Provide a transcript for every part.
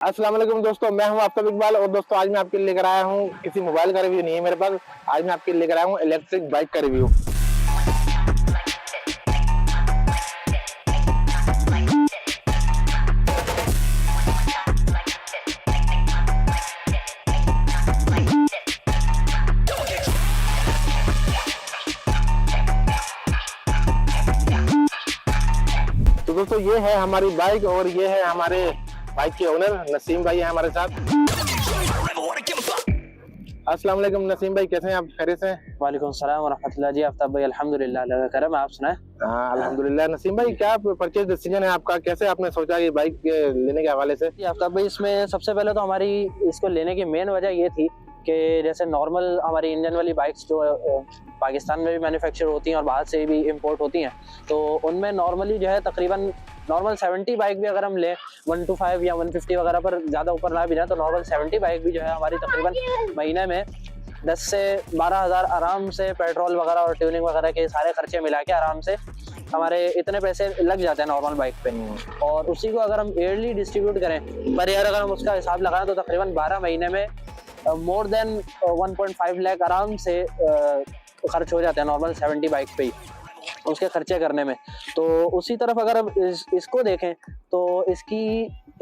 अस्सलाम वालेकुम दोस्तों, मैं हूं आफ्ताब इकबाल। और दोस्तों आज मैं आपके लिए लेकर आया हूं, किसी मोबाइल का रिव्यू नहीं है मेरे पास। आज मैं आपके लिए लेकर आया हूं इलेक्ट्रिक बाइक का रिव्यू। तो दोस्तों ये है हमारी बाइक और ये है हमारे बाइक के ओनर नसीम भाई है हमारे साथ। अस्सलाम वालेकुम नसीम भाई, कैसे हैं आप? खैरियत से हैं? वालेकुम सलाम वरहमतुल्लाह। जी आफ्ताब भाई अल्हम्दुलिल्लाह, अल्लाह का करम। आप सुनाएं? हाँ अल्हम्दुलिल्लाह। नसीम भाई क्या परचेज डिसीजन है आपका? कैसे आपने सोचा ये बाइक लेने के हवाले से? जी आफ्ताब भाई, इसमें सबसे पहले तो हमारी इसको लेने की मेन वजह ये थी कि जैसे नॉर्मल हमारी इंजन वाली बाइक्स जो पाकिस्तान में भी मैन्युफैक्चर होती हैं और बाहर से भी इंपोर्ट होती हैं, तो उनमें नॉर्मली जो है तकरीबन नॉर्मल 70 बाइक भी अगर हम लें 125 या 150 वगैरह पर ज़्यादा ऊपर ना भी जाए, तो नॉर्मल 70 बाइक भी जो है हमारी तकरीबन महीने में 10 से 12 हज़ार आराम से पेट्रोल वगैरह और ट्यूनिंग वगैरह के सारे खर्चे मिला के आराम से हमारे इतने पैसे लग जाते हैं नॉर्मल बाइक पे। और उसी को अगर हम ईयरली डिस्ट्रीब्यूट करें पर ईयर अगर हम उसका हिसाब लगाएं तो तकरीबन 12 महीने में मोर देन 1.5 लाख आराम से खर्च हो जाते हैं नॉर्मल 70 बाइक पे ही उसके खर्चे करने में। तो उसी तरफ अगर हम इसको देखें तो इसकी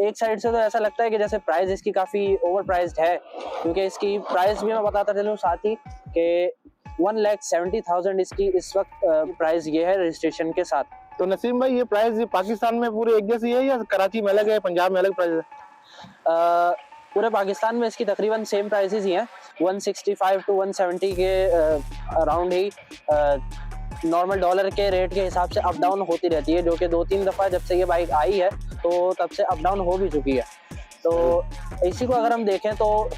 एक साइड से तो ऐसा लगता है कि जैसे प्राइस इसकी काफ़ी ओवर प्राइस्ड है, क्योंकि इसकी प्राइस भी मैं बताता चलूँ साथ ही कि 1,70,000 इसकी इस वक्त प्राइस ये है रजिस्ट्रेशन के साथ। तो नसीम भाई ये प्राइस पाकिस्तान में पूरे एक जैसी है या कराची में अलग है, पंजाब में अलग प्राइस है? पूरे पाकिस्तान में इसकी तकरीबन सेम प्राइसेस ही हैं, 165 टू 170 के अराउंड ही नॉर्मल डॉलर के रेट के हिसाब से अप डाउन होती रहती है, जो कि 2-3 दफ़ा जब से ये बाइक आई है तो तब से अप डाउन हो भी चुकी है। तो इसी को अगर हम देखें तो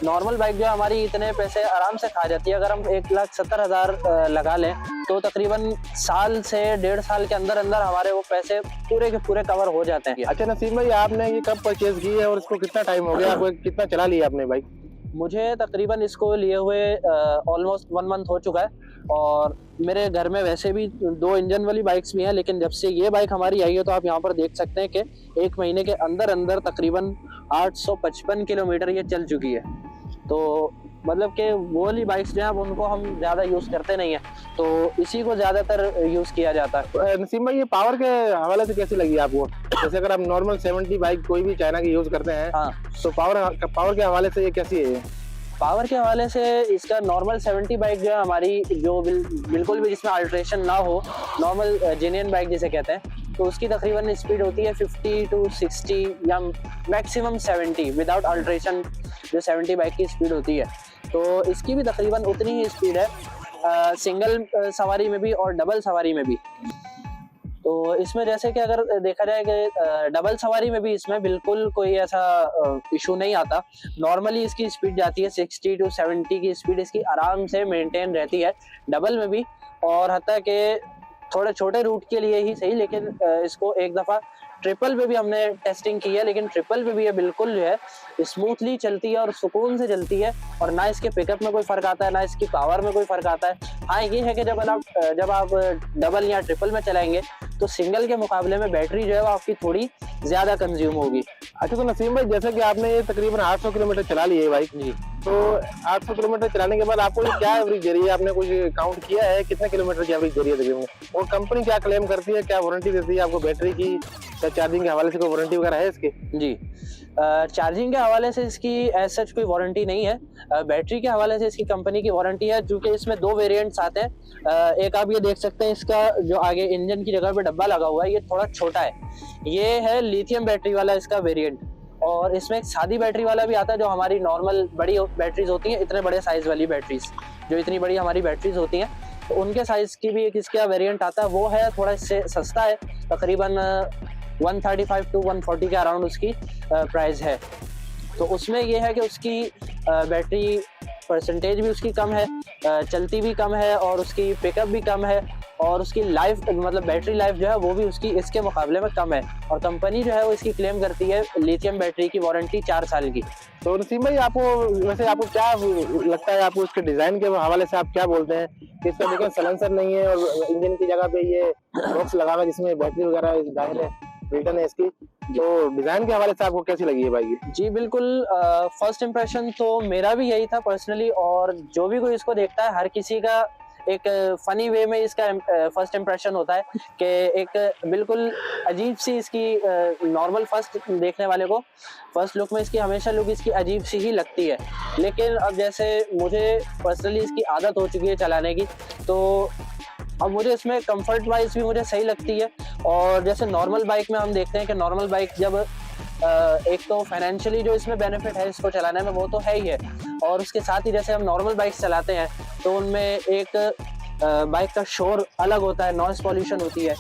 नॉर्मल बाइक जो हमारी इतने पैसे आराम से खा जाती है। अगर हम 1,70,000 लगा लें तो तकरीबन साल से 1.5 साल के अंदर अंदर हमारे वो पैसे पूरे के पूरे कवर हो जाते हैं। अच्छा नसीम भाई, आपने ये कब परचेज की है और इसको कितना टाइम हो गया? आपको कितना चला लिया आपने बाइक? मुझे तकरीबन इसको लिए हुए ऑलमोस्ट 1 मंथ हो चुका है। और मेरे घर में वैसे भी 2 इंजन वाली बाइक्स भी हैं, लेकिन जब से ये बाइक हमारी आई है तो आप यहाँ पर देख सकते हैं कि 1 महीने के अंदर अंदर तकरीबन 855 किलोमीटर ये चल चुकी है। तो मतलब कि वो वाली बाइक्स जो हैं उनको हम ज़्यादा यूज़ करते नहीं हैं, तो इसी को ज़्यादातर यूज़ किया जाता है। नसीम भाई ये पावर के हवाले से कैसी लगी आपको? जैसे अगर आप नॉर्मल 70 बाइक कोई भी चाइना की यूज़ करते हैं, हाँ, तो पावर के हवाले से ये कैसी है? पावर के हवाले से इसका नॉर्मल 70 बाइक जो है हमारी जो बिल्कुल भी जिसमें अल्ट्रेशन ना हो, नॉर्मल जेन्युइन बाइक जिसे कहते हैं, तो उसकी तकरीबन स्पीड होती है 50 टू 60 या मैक्सिमम 70 विदाउट अल्ट्रेशन जो 70 बाइक की स्पीड होती है। तो इसकी भी तकरीबन उतनी ही स्पीड है सिंगल सवारी में भी और डबल सवारी में भी। तो इसमें जैसे कि अगर देखा जाए कि डबल सवारी में भी इसमें बिल्कुल कोई ऐसा इशू नहीं आता। नॉर्मली इसकी स्पीड जाती है 60 टू 70 की स्पीड इसकी आराम से मेंटेन रहती है डबल में भी। और हत्ता कि थोड़े छोटे रूट के लिए ही सही, लेकिन इसको एक दफ़ा ट्रिपल पे भी हमने टेस्टिंग की है, लेकिन ट्रिपल पे भी ये बिल्कुल जो है स्मूथली चलती है और सुकून से चलती है। और ना इसके पिकअप में कोई फ़र्क आता है, ना इसकी पावर में कोई फ़र्क आता है। हाँ ये है कि जब आप डबल या ट्रिपल में चलाएंगे तो सिंगल के मुकाबले में बैटरी जो है वो आपकी थोड़ी ज़्यादा कंज्यूम होगी। अच्छा तो नसीम भाई, जैसे कि आपने ये तकरीबन 800 किलोमीटर चला ली है बाइक जी, तो 800 किलोमीटर चलाने के बाद आपको ये क्या एवरेज दे रही है? आपने कुछ काउंट किया है कितने किलोमीटर की एवरेज दे रही है तकरीबन? और कंपनी क्या क्लेम करती है, क्या वारंटी देती है आपको बैटरी की या चार्जिंग के हवाले से कोई वारंटी वगैरह है इसकी? जी, चार्जिंग के हवाले से इसकी एज सच कोई वारंटी नहीं है। बैटरी के हवाले से इसकी कंपनी की वारंटी है, क्योंकि इसमें 2 वेरिएंट्स आते हैं। एक आप ये देख सकते हैं, इसका जो आगे इंजन की जगह पे डब्बा लगा हुआ है ये थोड़ा छोटा है, ये है लिथियम बैटरी वाला इसका वेरिएंट। और इसमें एक सादी बैटरी वाला भी आता है जो हमारी नॉर्मल बड़ी बैटरीज होती हैं, इतने बड़े साइज वाली बैटरीज जो इतनी बड़ी हमारी बैटरीज होती हैं, तो उनके साइज की भी एक इसका वेरिएंट आता है। वो है थोड़ा इससे सस्ता है, तकरीबन 135 टू 140 के अराउंड उसकी प्राइस है। तो उसमें ये है कि उसकी बैटरी परसेंटेज भी उसकी कम है, चलती भी कम है और उसकी पिकअप भी कम है और उसकी लाइफ मतलब बैटरी लाइफ जो है वो भी उसकी इसके मुकाबले में कम है। और कंपनी जो है वो इसकी क्लेम करती है लिथियम बैटरी की वारंटी 4 साल की। तो नसीम भाई आपको क्या लगता है, आपको इसके डिजाइन के हवाले से आप क्या बोलते हैं कि इसका देखिए सलेंसर नहीं है और इंजन की जगह पे ये बॉक्स लगा हुआ जिसमें बैटरी वगैरह जाहिर है, रिटर्न है इसकी, तो डिजाइन के हवाले से आपको कैसी लगी है बाइक ये? जी बिल्कुल, फर्स्ट इम्प्रेशन तो मेरा भी यही था पर्सनली, और जो भी कोई इसको देखता है हर किसी का एक फनी वे में इसका फर्स्ट इम्प्रेशन होता है कि एक बिल्कुल अजीब सी इसकी नॉर्मल फर्स्ट देखने वाले को फर्स्ट लुक में इसकी हमेशा लुक इसकी अजीब सी ही लगती है। लेकिन अब जैसे मुझे पर्सनली इसकी आदत हो चुकी है चलाने की, तो अब मुझे इसमें कंफर्ट वाइज भी मुझे सही लगती है। और जैसे नॉर्मल बाइक में हम देखते हैं कि नॉर्मल बाइक जब एक तो फाइनेंशियली जो इसमें बेनिफिट है इसको चलाने में वो तो है ही है, और उसके साथ ही जैसे हम नॉर्मल बाइक चलाते हैं तो उनमें एक बाइक का शोर अलग होता है, नॉइस पॉल्यूशन होती है।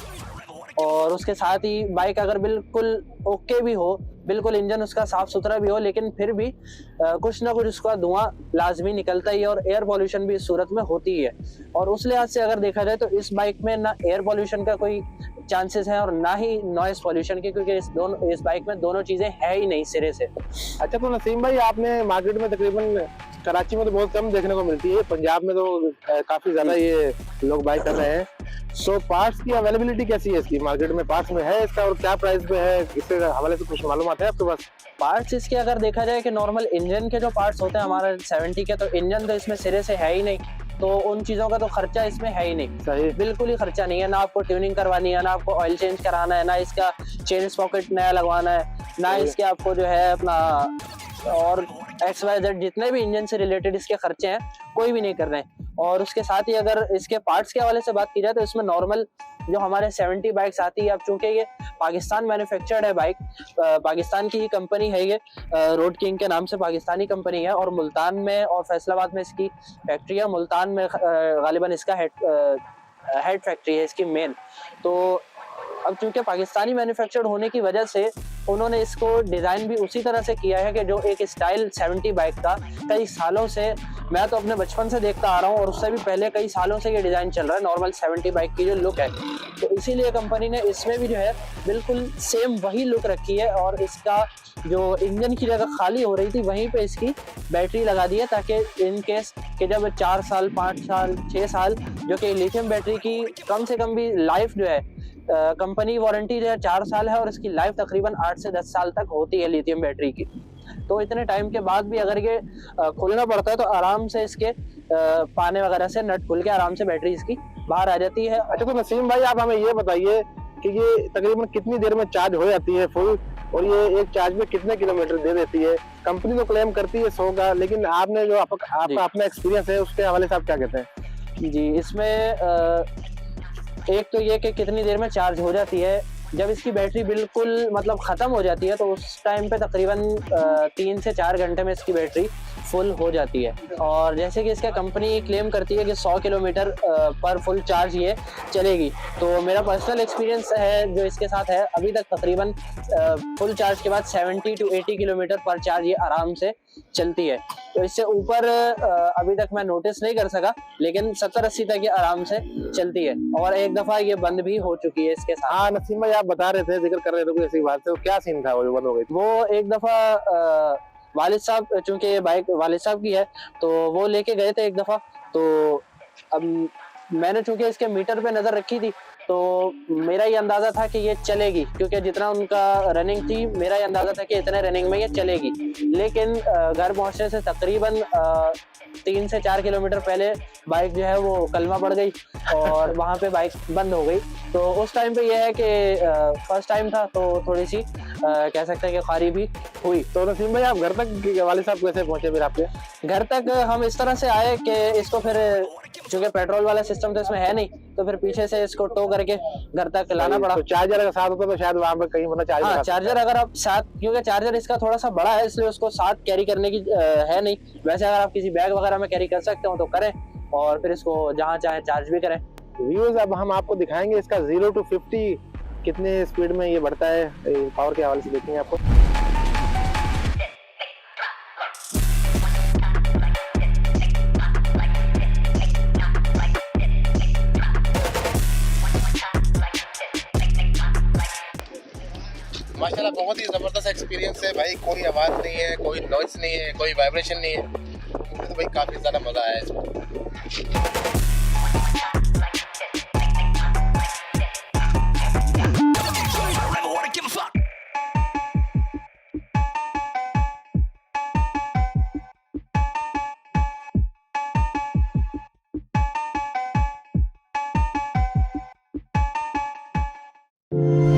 और उसके साथ ही बाइक अगर बिल्कुल ओके भी हो, बिल्कुल इंजन उसका साफ सुथरा भी हो, लेकिन फिर भी कुछ ना कुछ उसका धुआं लाजमी निकलता ही है, और एयर पॉल्यूशन भी इस सूरत में होती ही है। और उस लिहाज से अगर देखा जाए तो इस बाइक में ना एयर पॉल्यूशन का कोई चांसेस हैं और ना ही नॉइस पॉल्यूशन के, क्योंकि इस बाइक में दोनों चीजें है ही नहीं सिरे से। अच्छा, तो नसीम भाई आपने मार्केट में तकरीबन कराची में तो बहुत कम देखने को मिलती है, पंजाब में तो काफी ज्यादा ये लोग बाइक कर रहे हैं, सो पार्ट्स की अवेलेबिलिटी कैसी है इसकी मार्केट में? पार्ट्स में है इसका और क्या प्राइस पे है, इसके हवाले से कुछ मालूमात है आपके पास? पार्ट्स इसके अगर देखा जाए कि नॉर्मल इंजन के जो पार्ट्स होते हैं हमारे 70 के, तो इंजन तो इसमें सिरे से है ही नहीं, तो उन चीजों का तो खर्चा इसमें है ही नहीं। सही, बिल्कुल ही खर्चा नहीं है, ना आपको ट्यूनिंग करवानी है, ना आपको ऑयल चेंज कराना है, ना इसका चेन स्पॉकेट नया लगवाना है, ना इसके आपको जो है अपना और XYZ जितने भी इंजन से रिलेटेड इसके खर्चे हैं कोई भी नहीं कर रहे हैं। और उसके साथ ही अगर इसके पार्ट्स के हवाले से बात की जाए तो इसमें नॉर्मल जो हमारे 70 बाइक्स आती है, अब चूंकि ये पाकिस्तान मैन्युफैक्चर्ड है बाइक, पाकिस्तान की ही कंपनी है ये, रोड किंग के नाम से पाकिस्तानी कंपनी है, और मुल्तान में और फैसलाबाद में इसकी फैक्ट्री है। मुल्तान में गालिबन इसका हेड फैक्ट्री है इसकी मेन। तो अब चूंकि पाकिस्तानी मैन्युफैक्चर्ड होने की वजह से उन्होंने इसको डिज़ाइन भी उसी तरह से किया है कि जो एक स्टाइल 70 बाइक का कई सालों से, मैं तो अपने बचपन से देखता आ रहा हूँ और उससे भी पहले कई सालों से ये डिज़ाइन चल रहा है नॉर्मल 70 बाइक की जो लुक है, तो इसीलिए कंपनी ने इसमें भी जो है बिल्कुल सेम वही लुक रखी है। और इसका जो इंजन की जगह खाली हो रही थी वहीं पे इसकी बैटरी लगा दी है, ताकि इन केस कि जब 4 साल 5 साल 6 साल जो कि लिथियम बैटरी की कम से कम भी लाइफ जो है, कंपनी वारंटी जो है 4 साल है और इसकी लाइफ तकरीबन 8 से 10 साल तक होती है लिथियम बैटरी की, तो इतने टाइम के बाद भी अगर ये खुलना पड़ता है तो आराम से इसके पाने वगैरह से नट खुल के आराम से बैटरी इसकी बाहर आ जाती है। अच्छा, तो नसीम भाई आप हमें ये बताइए कि ये तकरीबन कितनी देर में चार्ज हो जाती है फुल, और ये एक चार्ज में कितने किलोमीटर दे देती है? कंपनी तो क्लेम करती है 100 का, लेकिन आपने जो आपका अपना एक्सपीरियंस है उसके हवाले से आप क्या कहते हैं? जी, इसमें एक तो ये कि कितनी देर में चार्ज हो जाती है, जब इसकी बैटरी बिल्कुल मतलब ख़त्म हो जाती है तो उस टाइम पे तकरीबन 3 से 4 घंटे में इसकी बैटरी फुल हो जाती है। और जैसे कि इसका कंपनी क्लेम करती है कि 100 किलोमीटर पर फुल चार्ज ये चलेगी, तो मेरा पर्सनल एक्सपीरियंस है जो इसके साथ है, अभी तक तकरीबन फुल चार्ज के बाद 70 to 80 किलोमीटर पर चार्ज ये आराम से चलती है। तो इससे ऊपर अभी तक मैं नोटिस नहीं कर सका, लेकिन 70-80 तक ये आराम से चलती है। और एक दफ़ा ये बंद भी हो चुकी है इसके साथ। हाँ नसीम भाई, आप बता रहे थे, जिक्र कर रहे थे कोई ऐसी बात से, क्या सीन था वो जो बंद हो गई? वो एक दफ़ा वालिद साहब, चूंकि ये बाइक वालिद साहब की है तो वो लेके गए थे एक दफ़ा, तो अब मैंने चूंकि इसके मीटर पे नज़र रखी थी तो मेरा ये अंदाज़ा था कि ये चलेगी, क्योंकि जितना उनका रनिंग थी मेरा ये अंदाज़ा था कि इतने रनिंग में ये चलेगी। लेकिन घर पहुंचने से तकरीबन 3 से 4 किलोमीटर पहले बाइक जो है वो कलमा पड़ गई और वहाँ पे बाइक बंद हो गई। तो उस टाइम पे ये है कि फर्स्ट टाइम था तो थोड़ी सी कह सकते हैं कि खारी भी हुई। तो नसीम भाई, आप घर तक वाले साहब कैसे पहुंचे फिर आपके? घर तक हम इस तरह से आए कि इसको फिर चूंकि पेट्रोल वाला सिस्टम तो इसमें है नहीं, तो फिर पीछे से इसको टो करके घर तक लाना पड़ा। तो चार्जर अगर साथ होता तो शायद वहाँ पे कहीं मतलब चार्जर, हाँ चार्जर अगर आप साथ, क्योंकि चार्जर इसका थोड़ा सा बड़ा है इसलिए उसको साथ कैरी करने की है नहीं। वैसे अगर आप किसी बैग वगैरह में कैरी कर सकते हो तो करें और फिर इसको जहाँ चाहे चार्ज भी करें। व्यूअर्स, अब हम आपको दिखाएंगे इसका 0 to 50 कितने स्पीड में ये बढ़ता है, पावर के हवाले से देखेंगे आपको। माशाल्लाह बहुत ही ज़बरदस्त एक्सपीरियंस है भाई, कोई आवाज़ नहीं है, कोई नॉइस नहीं है, कोई वाइब्रेशन नहीं है, मुझे तो भाई काफ़ी ज़्यादा मज़ा आया इसमें। है।